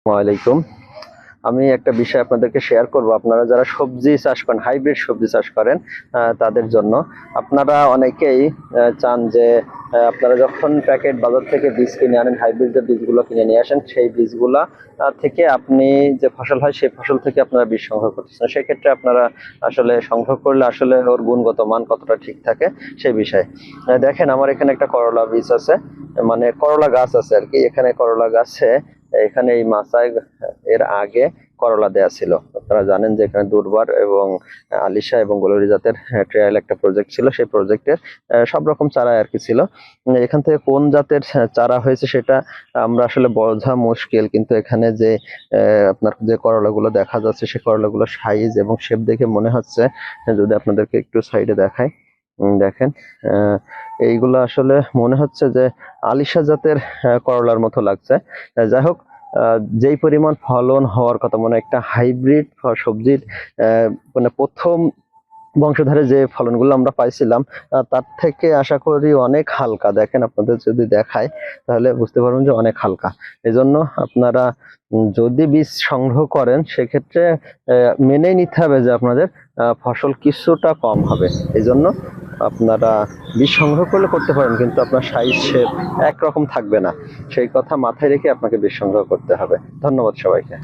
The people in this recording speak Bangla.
ওয়ালাইকুম। আমি একটা বিষয় আপনাদেরকে শেয়ার করব। আপনারা যারা সবজি চাষ করেন, হাইব্রিড সবজি চাষ করেন, তাদের জন্য আপনারা অনেকেই চান যে আপনারা যখন প্যাকেট বাজার থেকে বীজ কিনে আনেন, হাইব্রিড যে বীজগুলো কিনে নিয়ে আসেন, সেই বীজগুলা থেকে আপনি যে ফসল হয় সেই ফসল থেকে আপনারা বীজ সংগ্রহ করতেছেন। সেক্ষেত্রে আপনারা আসলে সংগ্রহ করলে আসলে ওর গুণগত মান কতটা ঠিক থাকে সেই বিষয়ে দেখেন। আমার এখানে একটা করলা বীজ আছে, মানে করলা গাছ আছে আর কি। এখানে করলা গাছে এখানে এই মাচায় এর আগে করলা দেয়া ছিল। আপনারা জানেন যে এখানে দুর্বার এবং আলিশা এবং গোলরি জাতের ট্রায়াল একটা প্রজেক্ট ছিল। সেই প্রজেক্টের সব রকম চারা আর কি ছিল। এখান থেকে কোন জাতের চারা হয়েছে সেটা আমরা আসলে বোঝা মুশকিল, কিন্তু এখানে যে আপনার যে করলাগুলো দেখা যাচ্ছে সেই করলাগুলো সাইজ এবং শেপ দেখে মনে হচ্ছে, যদি আপনাদেরকে একটু সাইডে দেখাই, দেখেন এইগুলো আসলে মনে হচ্ছে যে আলিশা জাতের করলার মতো লাগছে। যাই হোক, যেই পরিমাণ ফলন হওয়ার কথা, মানে একটা হাইব্রিড সবজির মানে প্রথম বংশধরে যে ফলনগুলো আমরা পাইছিলাম তার থেকে আশা করি অনেক হালকা। দেখেন, আপনাদের যদি দেখায় তাহলে বুঝতে পারবেন যে অনেক হালকা। এজন্য আপনারা যদি বীজ সংগ্রহ করেন সেক্ষেত্রে মেনেই নিতে হবে যে আপনাদের ফসল কিছুটা কম হবে। এই জন্য আপনারা বীজ সংগ্রহ করলে করতে পারেন, কিন্তু আপনার সাইজ শেপ একরকম থাকবে না। সেই কথা মাথায় রেখে আপনাকে বীজ সংগ্রহ করতে হবে। ধন্যবাদ সবাইকে।